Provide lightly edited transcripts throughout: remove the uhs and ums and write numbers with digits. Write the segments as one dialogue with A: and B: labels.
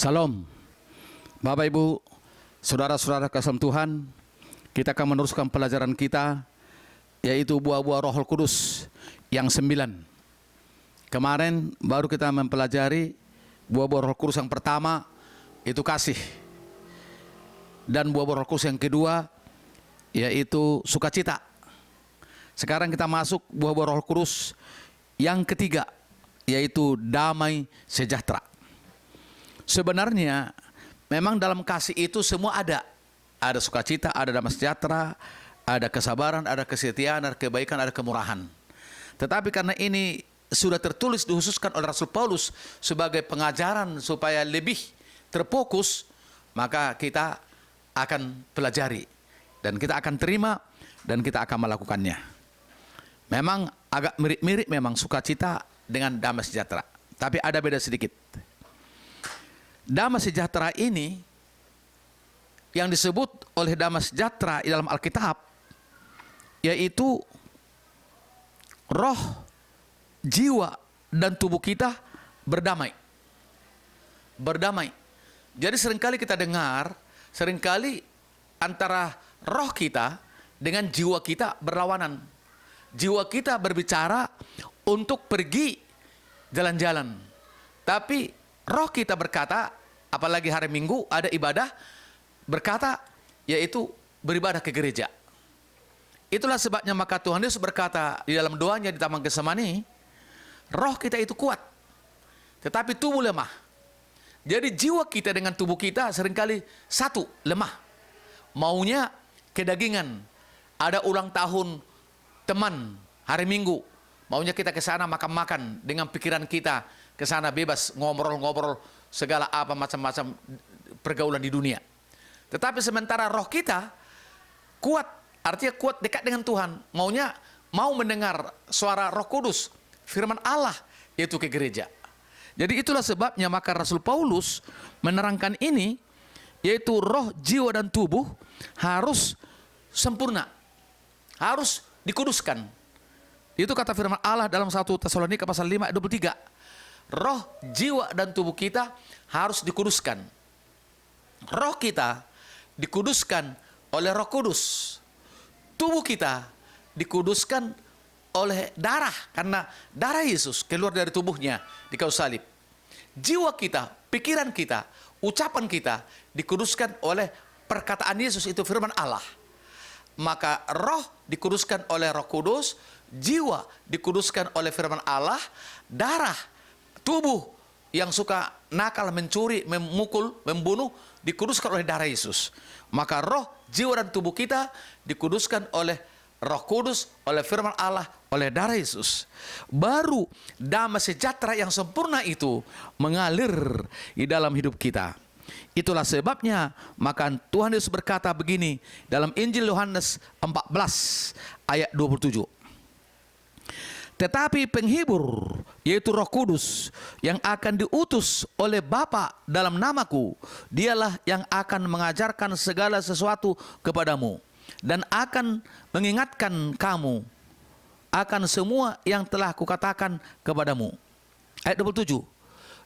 A: Salam, Bapak Ibu, saudara-saudara kasih Tuhan. Kita akan meneruskan pelajaran kita, yaitu buah-buah Roh Kudus yang 9. Kemarin baru kita mempelajari buah-buah Roh Kudus yang pertama, itu kasih. Dan buah-buah Roh Kudus yang kedua, yaitu sukacita. Sekarang kita masuk buah-buah Roh Kudus yang ketiga, yaitu damai sejahtera. Sebenarnya memang dalam kasih itu semua ada. Ada sukacita, ada damai sejahtera, ada kesabaran, ada kesetiaan, ada kebaikan, ada kemurahan. Tetapi karena ini sudah tertulis dikhususkan oleh Rasul Paulus sebagai pengajaran supaya lebih terfokus, maka kita akan pelajari dan kita akan terima dan kita akan melakukannya. Memang agak mirip-mirip memang sukacita dengan damai sejahtera, tapi ada beda sedikit. Damai sejahtera ini yang disebut oleh damai sejahtera di dalam Alkitab, yaitu roh, jiwa, dan tubuh kita berdamai. Berdamai. Jadi seringkali kita dengar, seringkali antara roh kita dengan jiwa kita berlawanan. Jiwa kita berbicara untuk pergi jalan-jalan, tapi roh kita berkata, apalagi hari Minggu ada ibadah, berkata, yaitu beribadah ke gereja. Itulah sebabnya maka Tuhan Yesus berkata di dalam doanya di Taman Getsemani, roh kita itu kuat, tetapi tubuh lemah. Jadi jiwa kita dengan tubuh kita seringkali satu, lemah. Maunya kedagingan. Ada ulang tahun teman hari Minggu, maunya kita ke sana makan-makan dengan pikiran kita, ke sana bebas ngobrol-ngobrol segala apa macam-macam pergaulan di dunia. Tetapi sementara roh kita kuat, artinya kuat dekat dengan Tuhan, maunya mau mendengar suara Roh Kudus, firman Allah, yaitu ke gereja. Jadi itulah sebabnya maka Rasul Paulus menerangkan ini, yaitu roh, jiwa, dan tubuh harus sempurna, harus dikuduskan. Itu kata firman Allah dalam 1 Tesalonika pasal 5 ayat 23. Roh, jiwa, dan tubuh kita harus dikuduskan. Roh kita dikuduskan oleh Roh Kudus. Tubuh kita dikuduskan oleh darah, karena darah Yesus keluar dari tubuhnya di kayu salib. Jiwa kita, pikiran kita, ucapan kita dikuduskan oleh perkataan Yesus, itu firman Allah. Maka roh dikuduskan oleh Roh Kudus, jiwa dikuduskan oleh firman Allah, darah, tubuh yang suka nakal, mencuri, memukul, membunuh dikuduskan oleh darah Yesus. Maka roh, jiwa, dan tubuh kita dikuduskan oleh Roh Kudus, oleh firman Allah, oleh darah Yesus. Baru damai sejahtera yang sempurna itu mengalir di dalam hidup kita. Itulah sebabnya maka Tuhan Yesus berkata begini dalam Injil Yohanes 14 ayat 27. Tetapi penghibur, yaitu Roh Kudus, yang akan diutus oleh Bapa dalam namaku, dialah yang akan mengajarkan segala sesuatu kepadamu dan akan mengingatkan kamu akan semua yang telah kukatakan kepadamu. Ayat 27.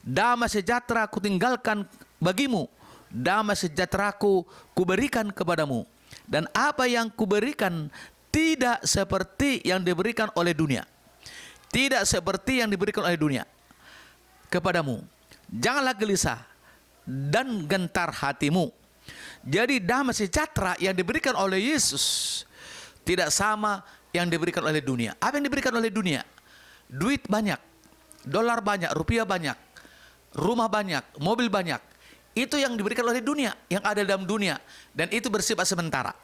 A: Damai sejahtera kutinggalkan bagimu, damai sejahteraku kuberikan kepadamu, dan apa yang kuberikan tidak seperti yang diberikan oleh dunia. Tidak seperti yang diberikan oleh dunia kepadamu. Janganlah gelisah dan gentar hatimu. Jadi damai sejahtera yang diberikan oleh Yesus tidak sama yang diberikan oleh dunia. Apa yang diberikan oleh dunia? Duit banyak, dolar banyak, rupiah banyak, rumah banyak, mobil banyak. Itu yang diberikan oleh dunia, yang ada dalam dunia, dan itu bersifat sementara.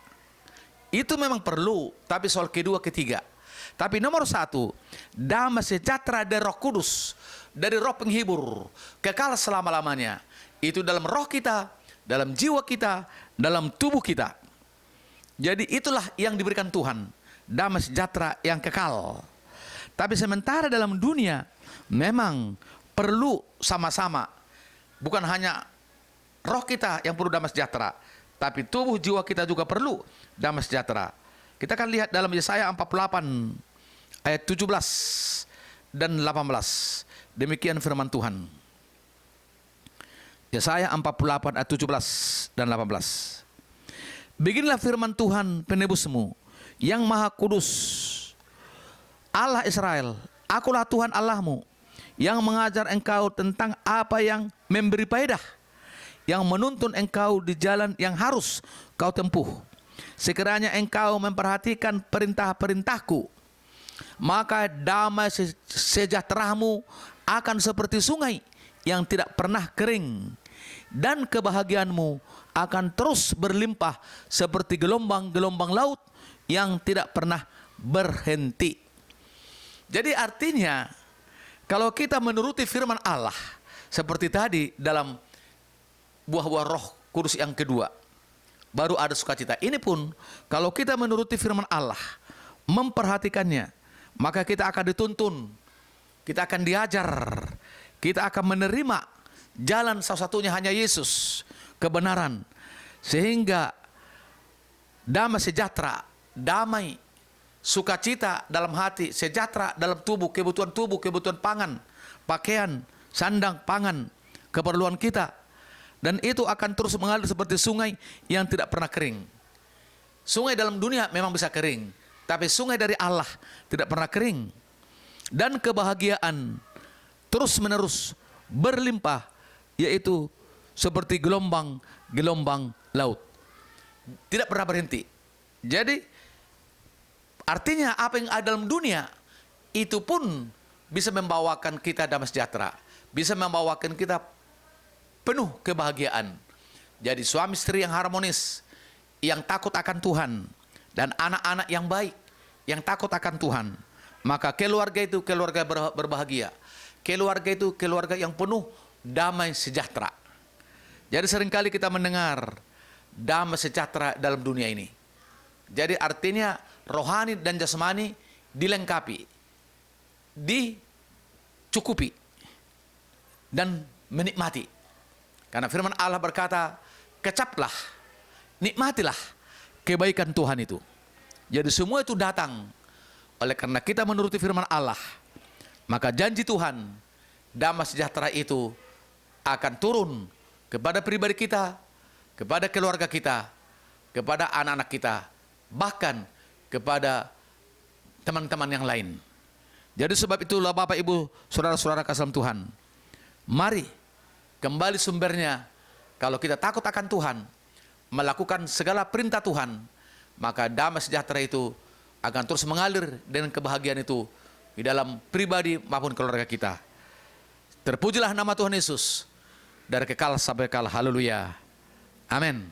A: Itu memang perlu, tapi soal kedua, ketiga. Tapi nomor satu, damai sejahtera dari Roh Kudus, dari Roh penghibur, kekal selama-lamanya. Itu dalam roh kita, dalam jiwa kita, dalam tubuh kita. Jadi itulah yang diberikan Tuhan, damai sejahtera yang kekal. Tapi sementara dalam dunia memang perlu sama-sama. Bukan hanya roh kita yang perlu damai sejahtera, tapi tubuh jiwa kita juga perlu damai sejahtera. Kita akan lihat dalam Yesaya 48 ayat 17 dan 18. Demikian firman Tuhan. Yesaya 48 ayat 17 dan 18. Beginilah firman Tuhan penebusmu, yang Maha Kudus, Allah Israel. Akulah Tuhan Allahmu, yang mengajar engkau tentang apa yang memberi faedah, yang menuntun engkau di jalan yang harus kau tempuh. Sekiranya engkau memperhatikan perintah-perintahku, maka damai sejahteramu akan seperti sungai yang tidak pernah kering, dan kebahagiaanmu akan terus berlimpah seperti gelombang-gelombang laut yang tidak pernah berhenti. Jadi artinya, kalau kita menuruti firman Allah, seperti tadi dalam buah-buah Roh Kudus yang kedua, baru ada sukacita. Ini pun, kalau kita menuruti firman Allah, memperhatikannya, maka kita akan dituntun, kita akan diajar, kita akan menerima jalan salah satunya hanya Yesus, kebenaran, sehingga damai sejahtera, damai, sukacita dalam hati, sejahtera dalam tubuh, kebutuhan pangan, pakaian, sandang, pangan, keperluan kita. Dan itu akan terus mengalir seperti sungai yang tidak pernah kering. Sungai dalam dunia memang bisa kering, tapi sungai dari Allah tidak pernah kering. Dan kebahagiaan terus menerus berlimpah, yaitu seperti gelombang laut, tidak pernah berhenti. Jadi artinya apa yang ada dalam dunia itu pun bisa membawakan kita damai sejahtera, bisa membawakan kita penuh kebahagiaan. Jadi suami istri yang harmonis, yang takut akan Tuhan, dan anak-anak yang baik, yang takut akan Tuhan, maka keluarga itu keluarga berbahagia. Keluarga itu keluarga yang penuh damai sejahtera. Jadi seringkali kita mendengar damai sejahtera dalam dunia ini. Jadi artinya rohani dan jasmani dilengkapi, dicukupi, dan menikmati. Karena firman Allah berkata, kecaplah, nikmatilah kebaikan Tuhan itu. Jadi semua itu datang oleh karena kita menuruti firman Allah. Maka janji Tuhan, damai sejahtera itu akan turun kepada pribadi kita, kepada keluarga kita, kepada anak-anak kita, bahkan kepada teman-teman yang lain. Jadi sebab itulah Bapak Ibu, saudara-saudara kasih dalam Tuhan, mari kembali sumbernya. Kalau kita takut akan Tuhan, melakukan segala perintah Tuhan, maka damai sejahtera itu akan terus mengalir dengan kebahagiaan itu di dalam pribadi maupun keluarga kita. Terpujilah nama Tuhan Yesus dari kekal sampai kekal. Haleluya. Amin.